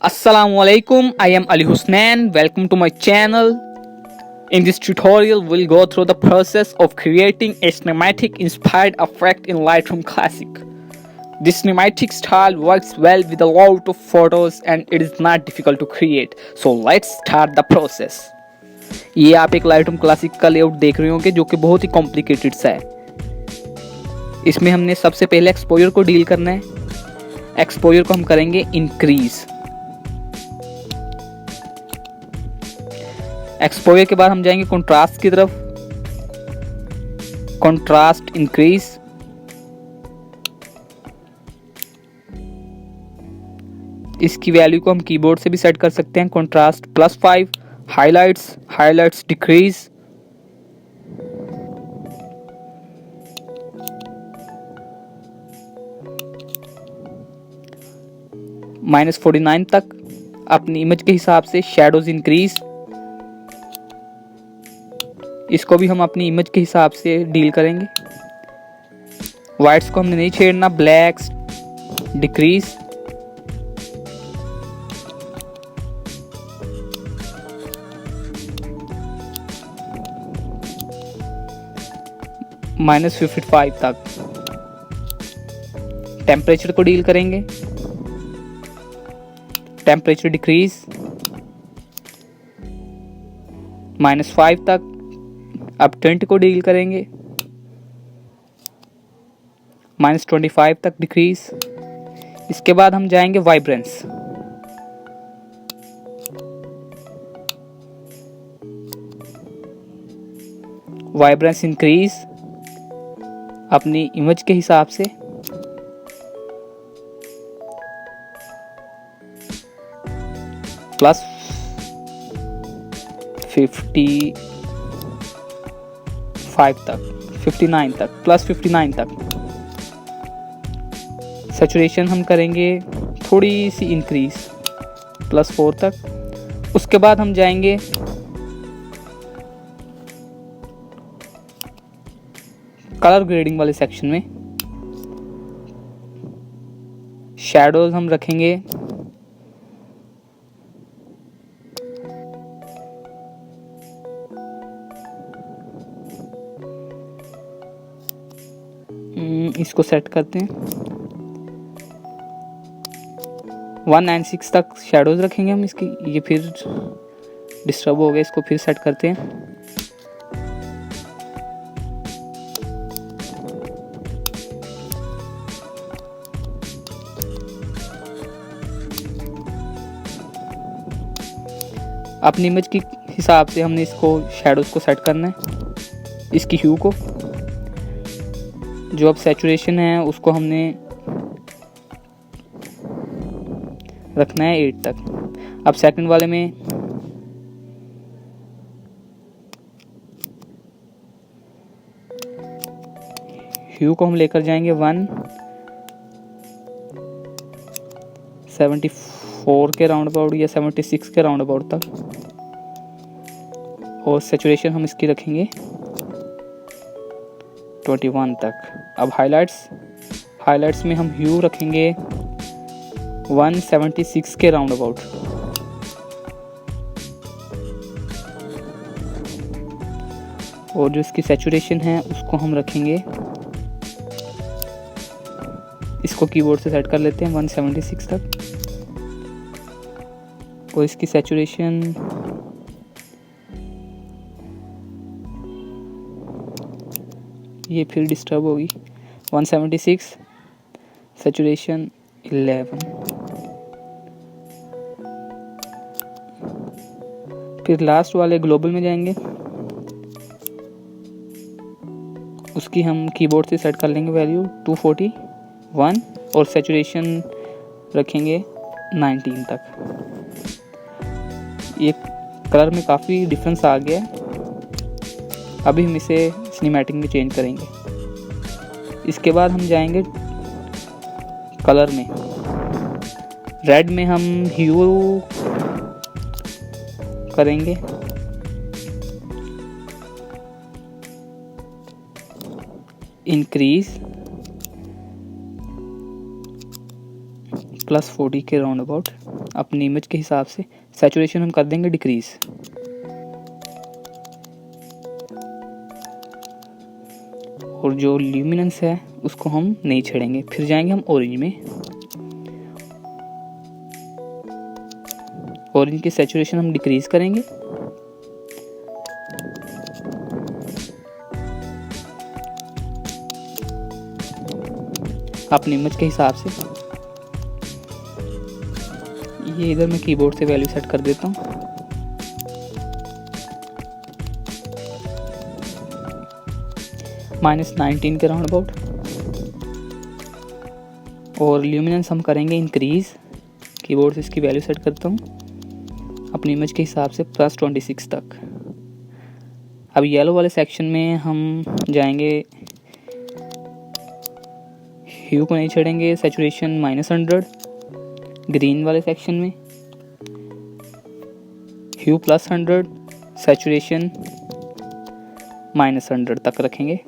Assalamualaikum, I am Ali Husnain. Welcome to my channel. In this tutorial, we'll go through the process of creating a cinematic inspired effect in Lightroom Classic. This cinematic style works well with a lot of photos and it is not difficult to create. So let's start the process. ये आप एक Lightroom Classic का layout देख रहे होंगे जो कि बहुत ही कॉम्प्लिकेटेड सा है। इसमें हमने सबसे पहले एक्सपोजर को डील करना है। एक्सपोजर को हम करेंगे इंक्रीज। एक्सपोजर के बाद हम जाएंगे कंट्रास्ट की तरफ। Contrast increase. इसकी वैल्यू को हम कीबोर्ड से भी सेट कर सकते हैं। कंट्रास्ट +5। Highlights decrease. -49 तक। अपनी इमेज के हिसाब से शैडोज इंक्रीज। इसको भी हम अपनी इमेज के हिसाब से डील करेंगे। वाइट्स को हमने नहीं छेड़ना। Blacks decrease. -55 तक। टेम्परेचर को डील करेंगे। टेम्परेचर डिक्रीज -5 तक। अब टिंट को डील करेंगे। -25 तक डिक्रीज। इसके बाद हम जाएंगे वाइब्रेंस। वाइब्रेंस इंक्रीज अपनी इमेज के हिसाब से। +55 तक। 59 तक। +59 तक। सैचुरेशन हम करेंगे थोड़ी सी इंक्रीज +4 तक। उसके बाद हम जाएंगे कलर ग्रेडिंग वाले सेक्शन में। शैडोज हम रखेंगे इसको सेट करते हैं। 196 तक शैडोज रखेंगे हम इसकी। ये फिर डिस्टर्ब हो गया, इसको फिर सेट करते हैं। अपनी इमेज के हिसाब से हमने इसको शैडोज को सेट करना है। इसकी ह्यू को जो अब सैचुरेशन है उसको हमने रखना है 8 तक। अब सेकंड वाले में ह्यू को हम लेकर जाएंगे 174 के राउंड अबाउट या 76 के राउंड अबाउट तक। और सैचुरेशन हम इसकी रखेंगे 21 तक। अब हाइलाइट्स में हम ह्यू रखेंगे 176 के राउंड अबाउट। और जो इसकी सैचुरेशन है उसको हम रखेंगे, इसको कीबोर्ड से सेट कर लेते हैं 176 तक। और इसकी सैचुरेशन ये फिर डिस्टर्ब होगी। 176 सैचुरेशन 11। फिर लास्ट वाले ग्लोबल में जाएंगे। उसकी हम कीबोर्ड से सेट कर लेंगे वैल्यू 241 और सैचुरेशन रखेंगे 19 तक। ये कलर में काफ़ी डिफरेंस आ गया है। अभी हम इसे सिनेमैटिक में चेंज करेंगे। इसके बाद हम जाएंगे कलर में। रेड में हम ह्यू करेंगे इंक्रीज +40 के राउंड अबाउट अपनी इमेज के हिसाब से। सैचुरेशन हम कर देंगे डिक्रीज। और जो ल्यूमिनेंस है उसको हम नहीं छेड़ेंगे। फिर जाएंगे हम ऑरेंज में। ऑरेंज की सैचुरेशन हम डिक्रीज करेंगे। अपनी इमेज के हिसाब से। ये इधर मैं कीबोर्ड से वैल्यू सेट कर देता हूँ। -19 के राउंड अबाउट। और ल्यूमिनेंस हम करेंगे इंक्रीज। कीबोर्ड से इसकी वैल्यू सेट करता हूँ अपनी इमेज के हिसाब से +26 तक। अब येलो वाले सेक्शन में हम जाएंगे, ह्यू को नहीं छेड़ेंगे, सैचुरेशन -100। ग्रीन वाले सेक्शन में ह्यू +100, सैचुरेशन -100 तक रखेंगे।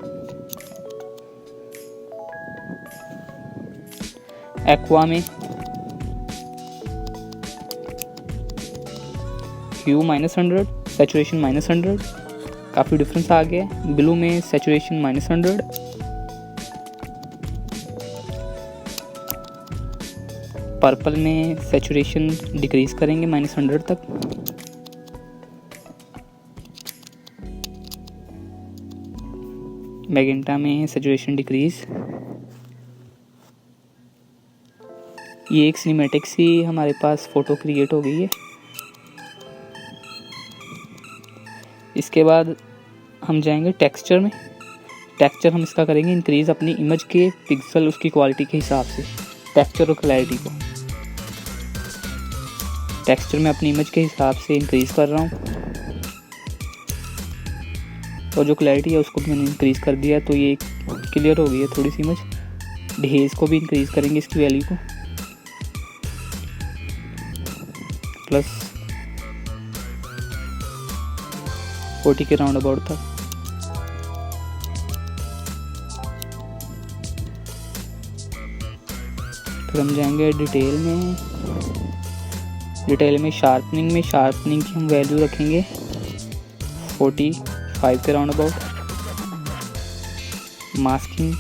एक्वा में ह्यू -100, सैचुरेशन -100, काफ़ी डिफरेंस आ गया है। ब्लू में सैचुरेशन -100, पर्पल में सैचुरेशन डिक्रीज करेंगे -100 तक। मैजेंटा में सैचुरेशन डिक्रीज। ये एक सिनेमैटिक सी हमारे पास फ़ोटो क्रिएट हो गई है। इसके बाद हम जाएंगे टेक्सचर में। टेक्सचर हम इसका करेंगे इंक्रीज अपनी इमेज के पिक्सल उसकी क्वालिटी के हिसाब से। टेक्सचर और क्लैरिटी को टेक्सचर में अपनी इमेज के हिसाब से इंक्रीज कर रहा हूँ। और जो क्लैरिटी है उसको भी मैंने इंक्रीज कर दिया, तो ये क्लियर हो गई है थोड़ी सी इमेज। डिहेज को भी इंक्रीज करेंगे इसकी वैल्यू को +40 के राउंड अबाउट था। फिर हम जाएंगे डिटेल में। डिटेल में शार्पनिंग की हम वैल्यू रखेंगे 45 के राउंड अबाउट। मास्किंग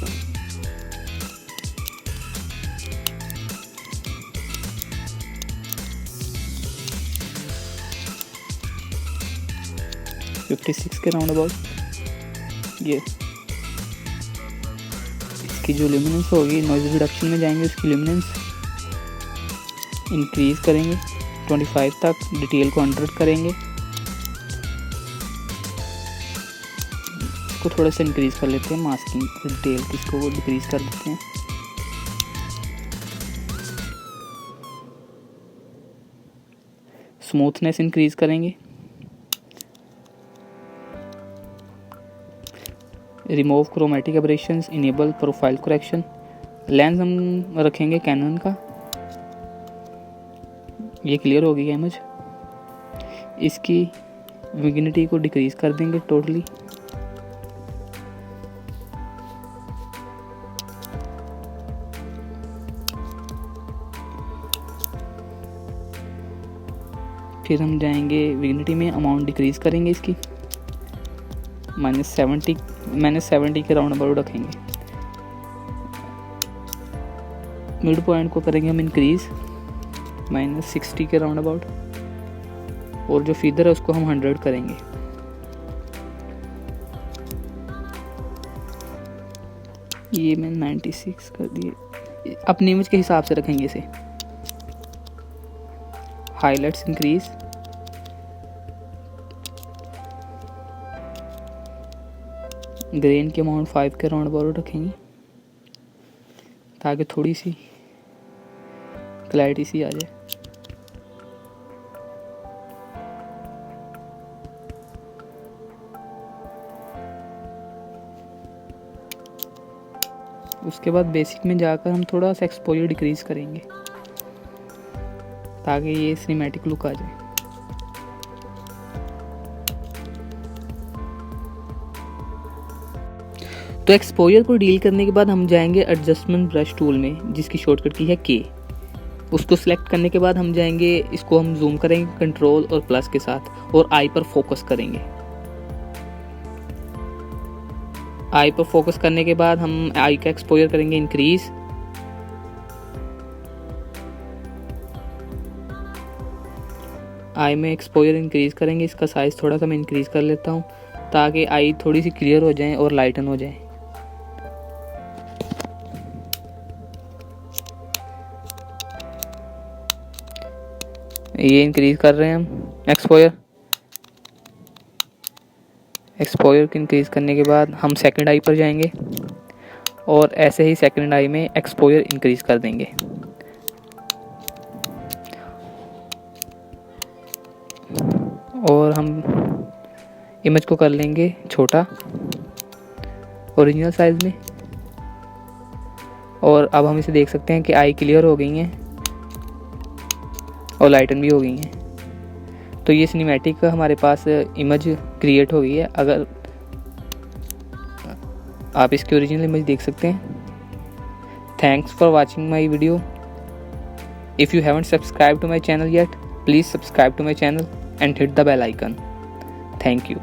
$56 के राउंड अबाउट। ये इसकी जो ल्यूमिनेंस होगी, नॉइज रिडक्शन में जाएंगे, उसकी ल्यूमिनेंस इंक्रीज करेंगे 25 तक। डिटेल को 100 करेंगे। इसको थोड़ा सा इंक्रीज कर लेते हैं। मास्किंग डिटेल इसको वो डिक्रीज कर देते हैं। स्मूथनेस इंक्रीज करेंगे। Remove chromatic aberrations, enable profile correction. Lens हम रखेंगे कैनन का। ये क्लियर हो गई है इमेज। इसकी विगिनिटी को डिक्रीज कर देंगे टोटली। फिर हम जाएंगे विगिनिटी में, अमाउंट डिक्रीज करेंगे इसकी -70 के राउंड अबाउट रखेंगे। मिड पॉइंट को करेंगे हम इंक्रीज -60 के राउंड अबाउट। और जो फीदर है उसको हम 100 करेंगे। ये मैं 96 कर दिए। अपनी इमेज के हिसाब से रखेंगे इसे। Highlights increase. ग्रेन के अमाउंट 5 के राउंड अबाउट रखेंगे ताकि थोड़ी सी क्लैरिटी सी आ जाए। उसके बाद बेसिक में जाकर हम थोड़ा सा एक्सपोजर डिक्रीज करेंगे ताकि ये सिनेमैटिक लुक आ जाए। तो एक्सपोजर को डील करने के बाद हम जाएंगे एडजस्टमेंट ब्रश टूल में, जिसकी शॉर्टकट की है के। उसको सिलेक्ट करने के बाद हम जाएंगे, इसको हम जूम करेंगे कंट्रोल और प्लस के साथ और आई पर फोकस करेंगे। आई पर फोकस करने के बाद हम आई का एक्सपोजर करेंगे इंक्रीज। आई में एक्सपोजर इंक्रीज करेंगे, इसका साइज थोड़ा सा मैं इंक्रीज कर लेता हूँ ताकि आई थोड़ी सी क्लियर हो जाए और लाइटन हो जाए। ये इंक्रीज कर रहे हैं हम एक्सपोजर को इंक्रीज करने के बाद हम सेकंड आई पर जाएंगे और ऐसे ही सेकंड आई में एक्सपोजर इंक्रीज कर देंगे। और हम इमेज को कर लेंगे छोटा ओरिजिनल साइज में। और अब हम इसे देख सकते हैं कि आई क्लियर हो गई हैं और लाइटन भी हो गई हैं। तो ये सिनेमैटिक हमारे पास इमेज क्रिएट हो गई है। अगर आप इसकी ओरिजिनल इमेज देख सकते हैं। Thanks for watching my video. If you haven't subscribe to my channel yet, please subscribe to my channel and hit the bell icon. Thank you.